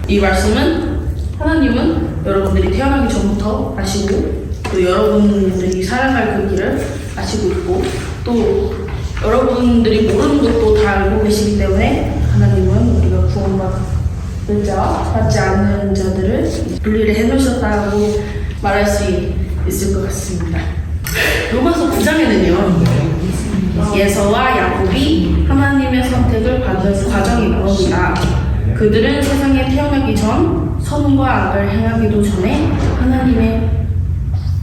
이 말씀은 하나님은 여러분들이 태어나기 전부터 아시고 또 여러분들이 살아갈 그 길을 아시고 있고 또 여러분들이 모르는 것도 다 알고 계시기 때문에 하나님은 우리가 구원받을 자, 받지 않는 자들을 분리를 해놓으셨다고 말할 수 있을 것 같습니다. 로마서 9장에는요 예서와 야곱이 하나님의 선택을 받는 과정이 나옵니다. 그들은 세상에 태어나기 전 선과 악을 행하기도 전에 하나님의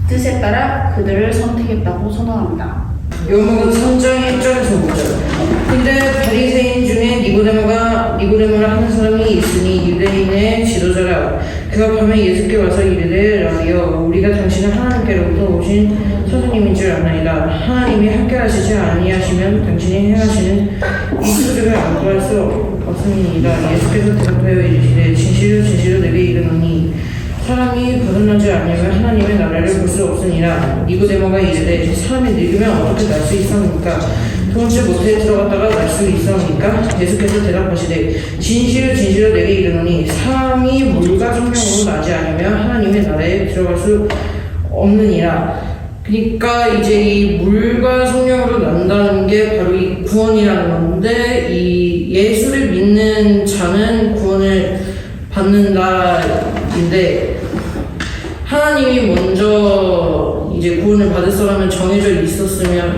뜻에 따라 그들을 선택했다고 선언합니다. 요목은 3장 1절에서 5절. 근데 바리새인 중에 니고데모라 하는 사람이 있으니 유대인의 지도자라. 그가 밤에 예수께 와서 이르되 라비여 우리가 당신은 하나님께로부터 오신 선생님인 줄 아나이다. 하나님이 함께하시지 아니하시면 당신이 행하시는 이 소리를 안 구할 수 없음이니이다. 예수께서 대답하여 이르시되 진실로 내게 이르노니 사람이 거듭나지 않으면 하나님의 나라를 볼 수 없으니라. 니고데모가 이르되 사람이 늙으면 어떻게 날 수 있사옵니까? 두 번째 모태에 들어갔다가 날 수 있사옵니까? 예수께서 대답하시되 진실로 내게 이르노니 사람이 물과 성령으로 나지 않으면 하나님의 나라에 들어갈 수 없느니라. 그러니까 이제 이 물과 성령으로 난다는 게 바로 이 구원이라는 건데 이 예수를 믿는 자는 구원을 받는다인데 하나님이 먼저 이제 구원을 받을 사람은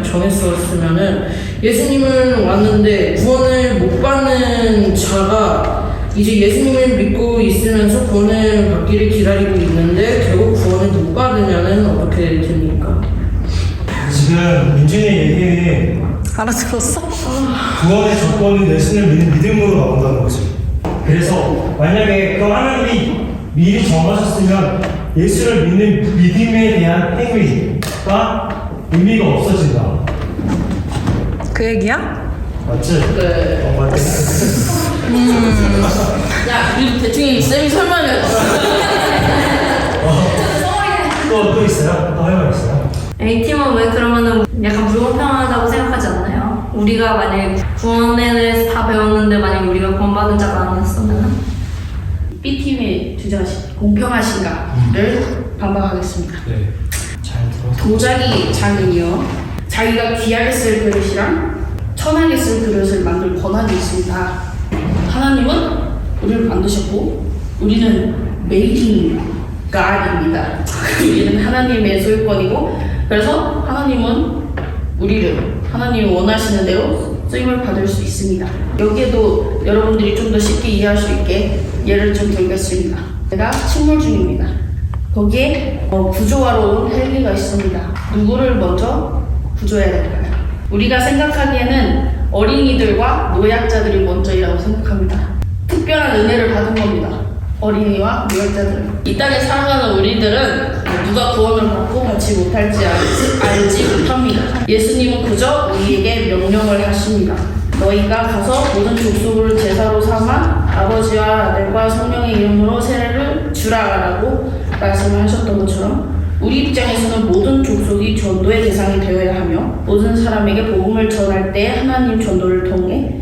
정했었으면은 예수님은 왔는데 구원을 못 받는 자가 이제 예수님을 믿고 있으면서 구원을 받기를 기다리고 있는데 결국 구원을 못 받으면은 어떻게 됩니까? 지금 민준이의 얘기는 알아들었어? 구원의 조건은 예수를 믿는 믿음으로 나온다는 거지. 그래서 만약에 그 하나님이 미리 정하셨으면 예수를 믿는 믿음에 대한 행위가 의미가 없어진다. 그 얘기야? 맞지? 네. 맞네. 야, 우리 대충 쌤이 설명해. 또 있어요? 또 할 말 있어요? A팀은 왜 그러면은 약간 불공평하다고 생각하지 않나요? 우리가 만약에 구원에 대해서 다 배웠는데 만약에 우리가 구원받은 자가 아니었으면 B팀의 주장하신 공평하신가를 반박하겠습니다. 네. 잘 들어서. 도자기 장인이요 자기가 귀하게 쓸 그릇이랑 천하게 쓸 그릇을 만들 권한이 있습니다. 하나님은 우리를 만드셨고 우리는 메이킹 God입니다. 우리는 하나님의 소유권이고 그래서 하나님은 우리를 하나님이 원하시는 대로 쓰임을 받을 수 있습니다. 여기에도 여러분들이 좀 더 쉽게 이해할 수 있게 예를 좀 들겠습니다. 제가 식물 중입니다. 거기에 구조화로 헬기가 있습니다. 누구를 먼저 구조해야 될까요? 우리가 생각하기에는 어린이들과 노약자들이 먼저이라고 생각합니다. 특별한 은혜를 받은 겁니다. 어린이와 노약자들은. 이 땅에 살아가는 우리들은 누가 구원을 받고 받지 못할지 알지 못합니다. 예수님은 그저 우리에게 명령을 하십니다. 너희가 가서 모든 족속을 제사로 삼아 아버지와 아들과 성령의 이름으로 세례를 주라라고 말씀을 하셨던 것처럼 우리 입장에서는 모든 족속이 전도의 대상이 되어야 하며 모든 사람에게 복음을 전할 때 하나님 전도를 통해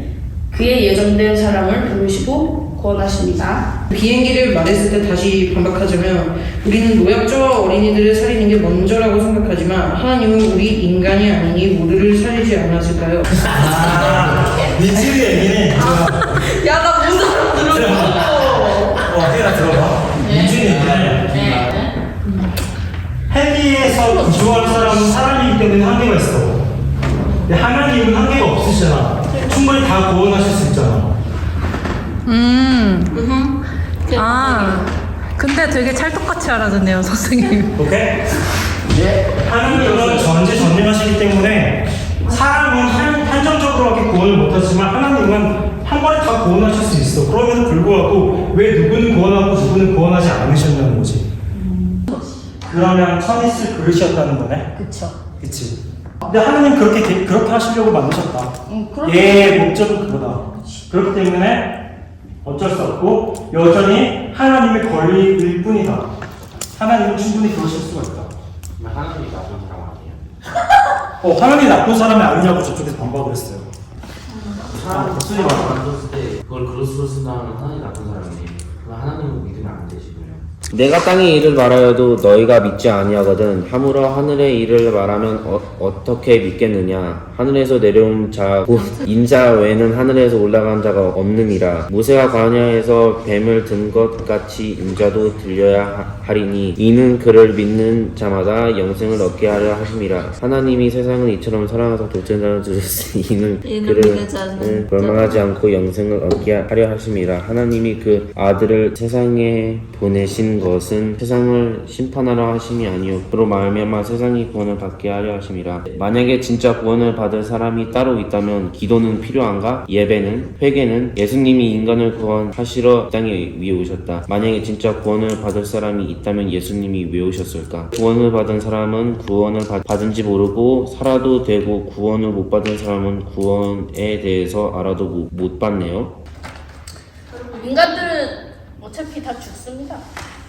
그의 예정된 사람을 부르시고 구원하십니다. 비행기를 말했을 때 다시 반박하자면 우리는 노약자와 어린이들을 살리는 게 먼저라고 생각하지만 하나님은 우리 인간이 아니니 모두를 살리지 않았을까요? 민준이 얘기는 야, 나 무슨 들어봐. 혜라 들어봐. 민준이 얘기는 헬기에서 구조할 사람은 사람이기 때문에 한계가 있어. 근데 하나님은 한계가 없으시잖아. 충분히 다 구원하실 수 있잖아. 아, 근데 되게 찰떡같이 알아듣네요, 선생님. 오케이? 하나님은 전지전능하시기 때문에 사람은 한정적으로밖에 구원을 못하지만 하나님은 한 번에 다 구원하실 수 있어. 그럼에도 불구하고 왜 누구는 구원하고 누구는 구원하지 않으셨냐는 거지. 그러면 천이 쓸 그릇이었다는 거네. 그쵸. 그치. 근데 하나님 그렇게 하시려고 만드셨다. 그럼. 얘의 목적은 그거다. 그렇기 때문에 어쩔 수 없고 여전히 하나님의 권리일 뿐이다. 하나님은 충분히 그러실 수가 있다. 하나님이 나쁜 사람 아니에요? 하나님이 나쁜 사람이 아니냐고 저쪽에서 반박을 했어요. 사람 목소리 만들었을 때 그걸 그릇으로 쓴다면 하나님이 나쁜 사람이에요. 그럼 하나님을 믿으면 안 되시고요. 내가 땅의 일을 말하여도 너희가 믿지 아니하거든 하물어 하늘의 일을 말하면 어떻게 믿겠느냐. 하늘에서 내려온 자 곧 인자 외에는 하늘에서 올라간 자가 없느니라. 모세가 광야에서 뱀을 든 것 같이 인자도 들려야 하리니 이는 그를 믿는 자마다 영생을 얻게 하려 하심이라. 하나님이 세상을 이처럼 사랑하사 독생자를 주셨으니 이는 그를 믿는 자는 멸망하지 않고 영생을 얻게 하려 하심이라. 하나님이 그 아들을 세상에 보내신 것은 세상을 심판하려 하심이 아니요 그로 말미암아 세상이 구원을 받게 하려 하심이라. 만약에 진짜 구원을 받을 사람이 따로 있다면 기도는 필요한가? 예배는? 회개는? 예수님이 인간을 구원하시러 이 땅에 위에 오셨다. 만약에 진짜 구원을 받을 사람이 있다면 예수님이 왜 오셨을까? 구원을 받은 사람은 구원을 받은지 모르고 살아도 되고 구원을 못 받은 사람은 구원에 대해서 알아도 못 받네요. 인간들은 어차피 다 죽습니다.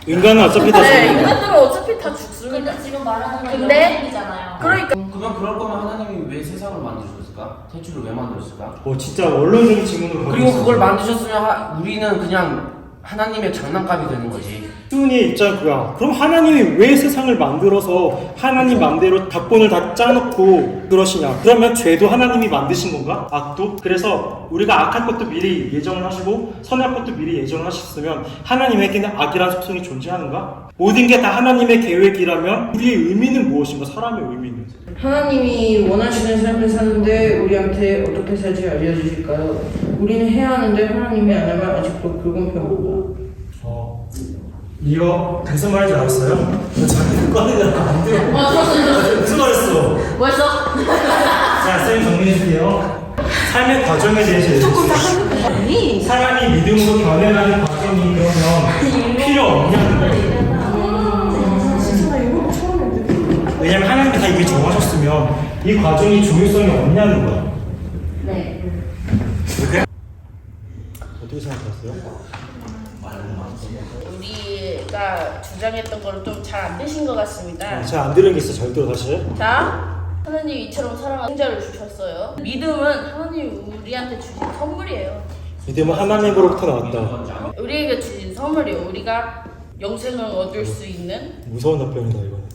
인간은 어차피 다 네, 죽는다. 인간들은 어차피 다 죽습니다. 근데 지금 말하는 건 근데- 영생이잖아요. 그러니까 그러면 그럴 거면 하나님이 왜 세상을 만드셨을까? 태초를 왜 만들었을까? 진짜 원론적인 질문을 그리고 거두셨어요. 그걸 만드셨으면 우리는 그냥 하나님의 장난감이 되는 거지. 수은이의 입장 그야. 그럼 하나님이 왜 세상을 만들어서 하나님 맘대로 각본을 다 짜놓고 그러시냐? 그러면 죄도 하나님이 만드신 건가? 악도? 그래서 우리가 악할 것도 미리 예정을 하시고 선할 것도 미리 예정을 하셨으면 하나님에게는 악이라는 속성이 존재하는가? 모든 게 다 하나님의 계획이라면 우리의 의미는 무엇인가? 사람의 의미는? 하나님이 원하시는 삶을 사는데 우리한테 어떻게 살지 알려주실까요? 우리는 해야 하는데 하나님이 안 하면 아직도 불공평합니다. 이거 무슨 말인지 알았어요? 자기 꺼내면 안 돼. 무슨 말했어? 벌써 자, 쌤 정리해줄게요. 삶의 과정에 대해서 얘기했어요. 사람이 믿음으로 변해가는 과정이 그러면 필요 없냐는 거예요. 왜냐면 하나님이 다 이미 정하셨으면 이 과정이 중요성이 없냐는 거야. 네. 이렇게? 어떻게 생각하세요? 우리가 주장했던 거를 좀 잘 안 되신 것 같습니다. 잘 안 들은 게 있어. 절대로 다시. 자, 하나님이 이처럼 사랑하는 자를 주셨어요. 믿음은 하나님이 우리한테 주신 선물이에요. 믿음은 하나님으로부터 나왔다. 우리에게 주신 선물이에요. 우리가 영생을 얻을 수 있는. 무서운 답변이다 이거는.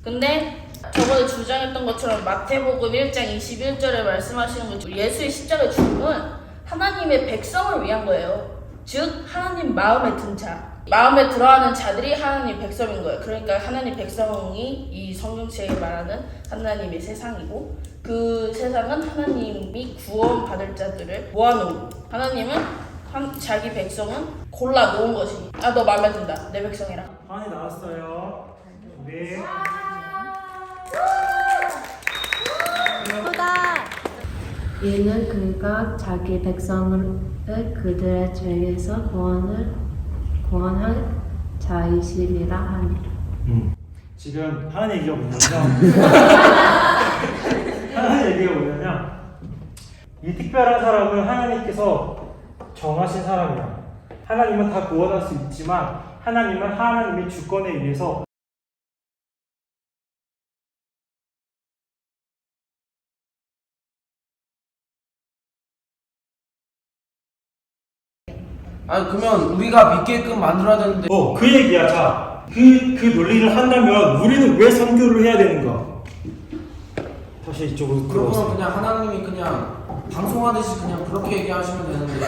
근데 저번에 주장했던 것처럼 마태복음 1장 21절에 말씀하시는 것처럼 예수의 십자가 죽음은 하나님의 백성을 위한 거예요. 즉 하나님 마음에 든 자, 마음에 들어하는 자들이 하나님 백성인 거예요. 그러니까 하나님 백성이 이 성경책에 말하는 하나님의 세상이고 그 세상은 하나님이 구원받을 자들을 모아놓은, 하나님은 자기 백성은 골라놓은 것이, 아 너 마음에 든다, 내 백성이라. 하나님 나왔어요. 네. 이는 그가 자기 백성을 그들의 죄에서 구원한 자이시리라 하니. 지금 하는 얘기가 뭐냐면 하는 얘기가 뭐냐면 이 특별한 사람은 하나님께서 정하신 사람이야. 하나님은 다 구원할 수 있지만 하나님은 하나님의 주권에 의해서 아니 그러면 우리가 믿게끔 만들어야 되는데. 그 얘기야. 자, 그 논리를 한다면 우리는 왜 선교를 해야 되는가? 다시 이쪽으로 그러면 들어왔어요. 그냥 하나님이 그냥 방송하듯이 그냥 그렇게 얘기하시면 되는데.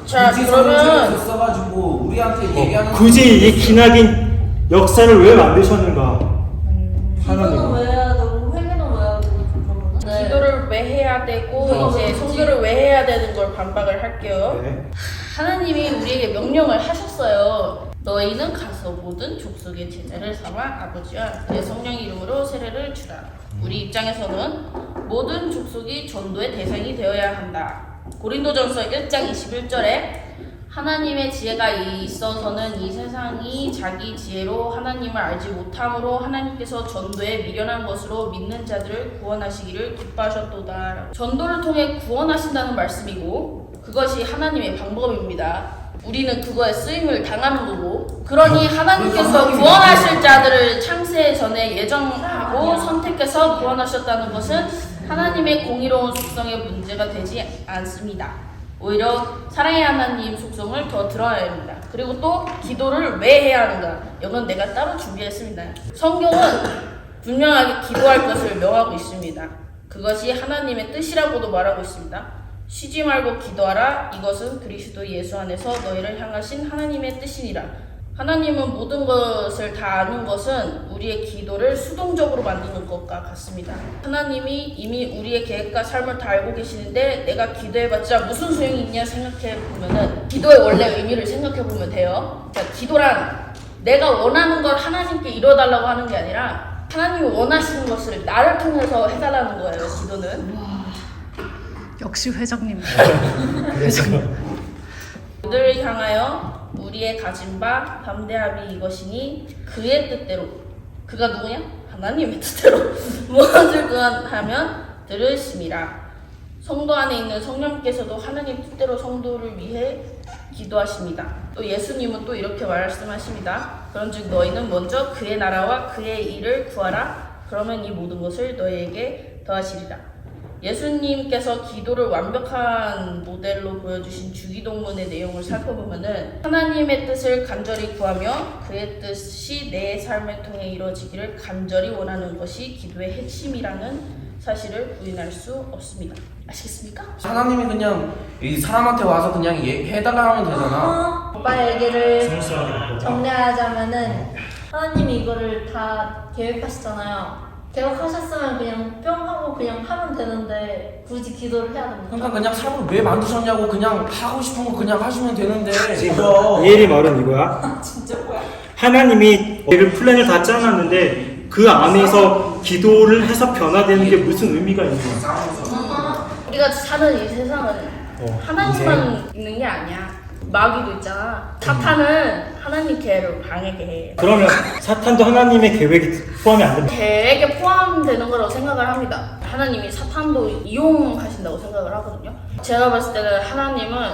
자, 굳이 그러면- 성경책에서 써가지고 우리한테 얘기하는. 굳이 이 기나긴 역사를 왜 만드셨는가? 기도는 왜 해야 되고 회개는 왜 해야 되고 그러면은? 네. 기도를 왜 해야 되고 이제 선교를 왜 해야 되는 걸 반박을 할게요. 네. 하나님이 우리에게 명령을 하셨어요. 너희는 가서 모든 족속의 제자를 삼아 아버지와 그의 성령 이름으로 세례를 주라. 우리 입장에서는 모든 족속이 전도의 대상이 되어야 한다. 고린도전서 1장 21절에 하나님의 지혜가 있어서는 이 세상이 자기 지혜로 하나님을 알지 못함으로 하나님께서 전도에 미련한 것으로 믿는 자들을 구원하시기를 기뻐하셨도다. 전도를 통해 구원하신다는 말씀이고 그것이 하나님의 방법입니다. 우리는 그거에 쓰임을 당하는 거고, 그러니 하나님께서 구원하실 자들을 창세 전에 예정하고 선택해서 구원하셨다는 것은 하나님의 공의로운 속성의 문제가 되지 않습니다. 오히려 사랑의 하나님 속성을 더 드러내야 합니다. 그리고 또 기도를 왜 해야 하는가? 이건 내가 따로 준비했습니다. 성경은 분명하게 기도할 것을 명하고 있습니다. 그것이 하나님의 뜻이라고도 말하고 있습니다. 쉬지 말고 기도하라. 이것은 그리스도 예수 안에서 너희를 향하신 하나님의 뜻이니라. 하나님은 모든 것을 다 아는 것은 우리의 기도를 수동적으로 만드는 것과 같습니다. 하나님이 이미 우리의 계획과 삶을 다 알고 계시는데 내가 기도해봤자 무슨 소용이 있냐 생각해보면은 기도의 원래 의미를 생각해보면 돼요. 그러니까 기도란 내가 원하는 걸 하나님께 이뤄달라고 하는 게 아니라 하나님이 원하시는 것을 나를 통해서 해달라는 거예요. 기도는. 역시 회장님. 그들을 향하여 우리의 가진 바 담대함이 이것이니 그의 뜻대로 그가 누구냐? 하나님의 뜻대로 무엇을 구하면 들으심이라. 성도 안에 있는 성령께서도 하나님 뜻대로 성도를 위해 기도하십니다. 또 예수님은 또 이렇게 말씀하십니다. 그런즉 너희는 먼저 그의 나라와 그의 일을 구하라. 그러면 이 모든 것을 너희에게 더하시리라. 예수님께서 기도를 완벽한 모델로 보여주신 주기도문의 내용을 살펴보면은 하나님의 뜻을 간절히 구하며 그의 뜻이 내 삶을 통해 이루어지기를 간절히 원하는 것이 기도의 핵심이라는 사실을 부인할 수 없습니다. 아시겠습니까? 하나님이 그냥 이 사람한테 와서 그냥 해달라 하면 되잖아. 오빠 얘기를 스무스하게 정리하자면은 하나님이 이거를 다 계획하시잖아요. 계획하셨으면 그냥 뿅 하고 그냥 하면 되는데 굳이 기도를 해야 됩니다. 그러니까 그냥 사람을 왜 만드셨냐고 그냥 하고 싶은 거 그냥 하시면 되는데. 이엘이 말은 이거야. 진짜 뭐야? 하나님이 우리를 플랜을 다 짜놨는데 그 안에서 기도를 해서 변화되는 게 무슨 의미가 있는 거야? 우리가 사는 이 세상은 하나님만 있는 게 아니야. 마귀도 있잖아. 사탄은 하나님 계획을 방해게 해. 그러면 사탄도 하나님의 계획에 포함이 안 된다. 계획에 포함되는 거라고 생각을 합니다. 하나님이 사탄도 이용하신다고 생각을 하거든요. 제가 봤을 때는 하나님은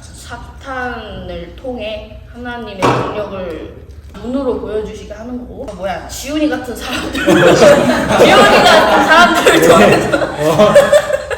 사탄을 통해 하나님의 능력을 눈으로 보여주시게 하는 거고, 지훈이 같은 사람들 지훈이 같은 사람들을 통해서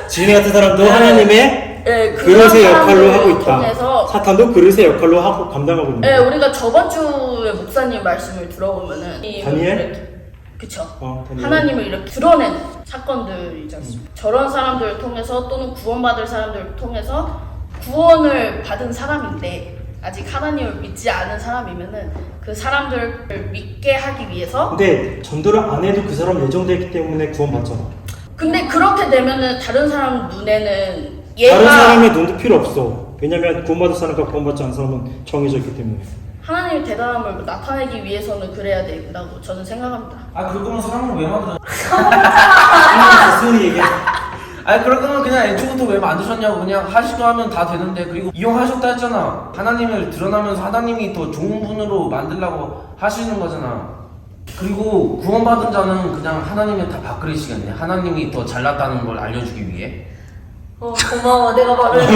지은이 같은 사람도 하나님의 네, 그릇의 역할로 하고 있다. 통해서 사탄도 그릇의 역할로 하고 감당하고 있는 네, 거야. 우리가 저번 주에 목사님 말씀을 들어보면은 다니엘? 그쵸. 다니엘. 하나님을 이렇게 드러낸 사건들이지 않습니까? 저런 사람들을 통해서 또는 구원받을 사람들을 통해서 구원을 받은 사람인데 아직 하나님을 믿지 않은 사람이면은 그 사람들을 믿게 하기 위해서 근데 전도를 안 해도 그 사람 예정되기 때문에 구원받잖아. 근데 그렇게 되면은 다른 사람 눈에는 다른 사람의 눈도 필요 없어. 왜냐면 구원받을 사람과 구원받지 않은 사람은 정해져 있기 때문에. 하나님의 대단함을 나타내기 위해서는 그래야 된다고 저는 생각합니다. 아 그럴 거면 사람을 왜 만들어? 무슨 얘기야? 아니 그럴 거면 그냥 애초부터 왜 만드셨냐고 그냥 하시고 하면 다 되는데. 그리고 이용하셨다 했잖아. 하나님을 드러나면서 하나님이 더 좋은 분으로 만들라고 하시는 거잖아. 그리고 구원받은 자는 그냥 하나님의 다 밥그릇이겠네. 하나님이 더 잘났다는 걸 알려주기 위해. 고마워. 내가 말을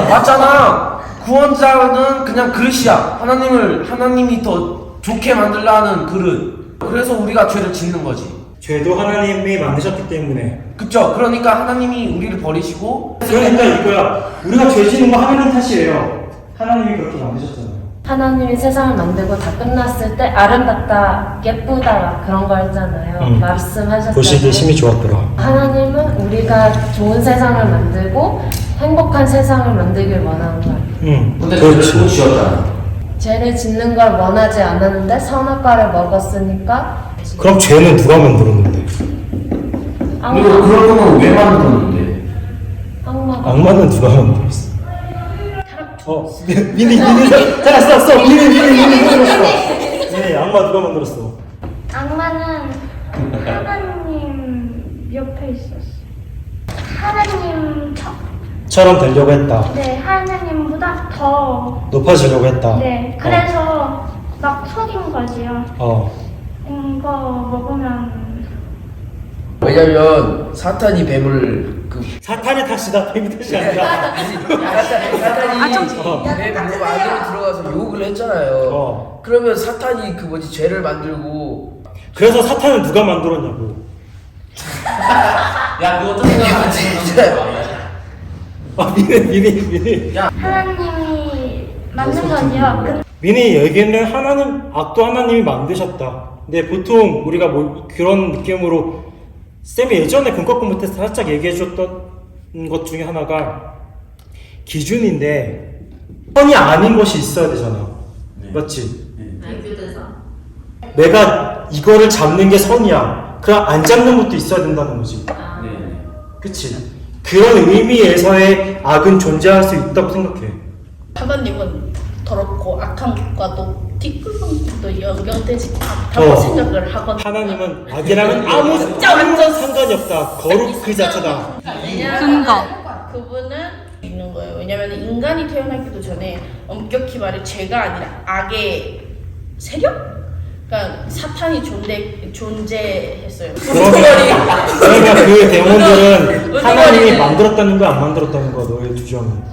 맞잖아. 구원자는 그냥 그릇이야. 하나님이 더 좋게 만들라는 그릇. 그래서 우리가 죄를 짓는 거지. 죄도 하나님이 만드셨기 때문에. 그쵸? 그러니까 하나님이 우리를 버리시고. 그러니까 이거야. 우리가 죄 짓는 거 하나님 탓이에요. 하나님이 그렇게 만드셨잖아요. 하나님이 세상을 만들고 다 끝났을 때 아름답다, 예쁘다 그런 거 했잖아요. 말씀하셨잖아요. 보시기에 힘이 좋았더라. 하나님은 우리가 좋은 세상을 만들고 행복한 세상을 만들길 원하는 거예요. 근데 죄를 또 지었잖아. 죄를 짓는 걸 원하지 않았는데 선악과를 먹었으니까 그럼 죄는 누가 만들었는데? 그리고 그런 거는 왜 만들었는데? 악마는 누가 만들었어? 니네 잘했어. 니네 만들었어. 네, 악마 누가 만들었어? 악마는 하나님 옆에 있었어. 하나님처럼 되려고 했다. 네, 하나님보다 더 높아지려고 했다. 네, 그래서 막 속인 거지요. 이거 먹으면 왜냐면 사탄이 뱀을 사탄의 탓이다. 뱀의 탓이 아니라. 사탄이 뱀 안으로 들어가서 욕을 했잖아요. 그러면 사탄이 죄를 만들고. 그래서 사탄은 누가 만들었냐고. 야, 그거 어떤 생각이야? 미니. 하나님이 만든 거지요. 미니 얘기는 악도 하나님이 만드셨다. 근데 보통 우리가 뭐 그런 느낌으로 쌤이 예전에 문과 공부 때 살짝 얘기해줬던 것 중에 하나가 기준인데 선이 아닌 것이 있어야 되잖아. 맞지? 비교대상. 내가 이거를 잡는 게 선이야. 그럼 안 잡는 것도 있어야 된다는 거지. 그치? 그런 의미에서의 악은 존재할 수 있다고 생각해. 하나님은 더럽고 악한 것과도 뒷부분도 연결되지 않다고 생각을 하거든요. 하나님은 악이랑은 아무 상관이 없다. 거룩 그 자체다. 근거. 그분은 있는 거예요. 왜냐면 인간이 태어나기도 전에 엄격히 말해 죄가 아니라 악의 세력? 그러니까 사탄이 존재했어요. 그러면 그 데몬들은 하나님이 만들었다는 거야, 안 만들었다는 거야, 너의 주장은?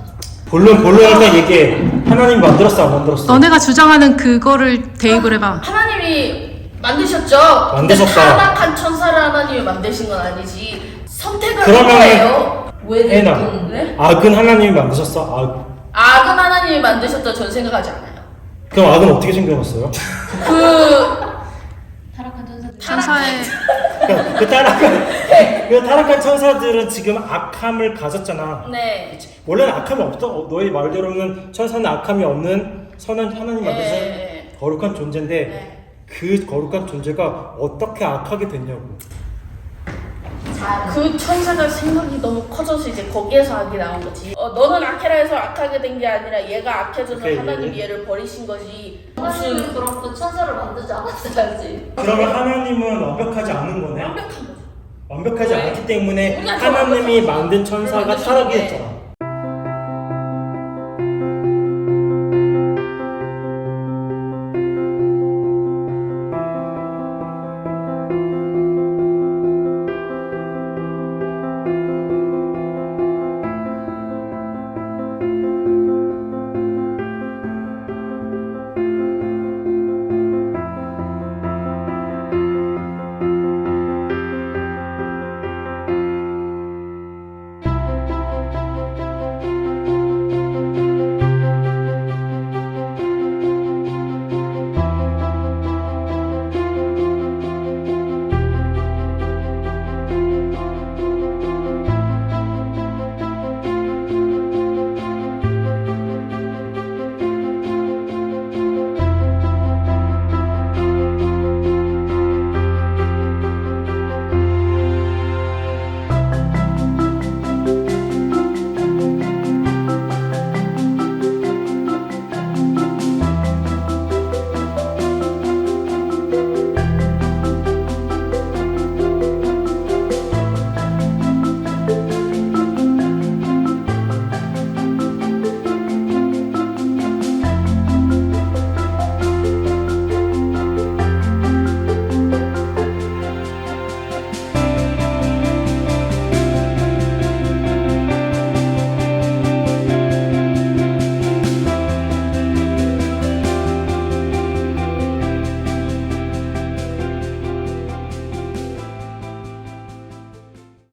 본론을 얘기해. 하나님이 만들었어, 안 만들었어? 너네가 주장하는 그거를 대입을 해봐. 하나님이 만드셨죠? 만드셨다. 타락한 천사를 하나님이 만드신 건 아니지. 선택을 한 그러면은 거예요. 왜 애나 그러는데? 악은 하나님이 만드셨어? 악은 하나님이 만드셨다 전 생각하지 않아요. 그럼 악은 어떻게 생겨났어요? 천사의 그 타락한 천사들은 지금 악함을 가졌잖아. 네. 원래는 악함이 없어. 너의 말대로는 천사는 악함이 없는 선한 하나님 만드신 거룩한 존재인데 그 거룩한 존재가 어떻게 악하게 됐냐고. 그 천사가 생각이 너무 커져서 이제 거기에서 악이 나온 거지. 너는 악해라 해서 악하게 된 게 아니라 얘가 악해져서 오케이, 하나님이 얘를 버리신 거지. 무슨 그렇고 천사를 만들지 않았어야지. 그러면 하나님은 완벽하지 않은 거네? 완벽한 거죠. 완벽하지 왜? 않기 때문에 우리가 하나님이 완벽한 만든 천사가 거죠. 타락이 했잖아.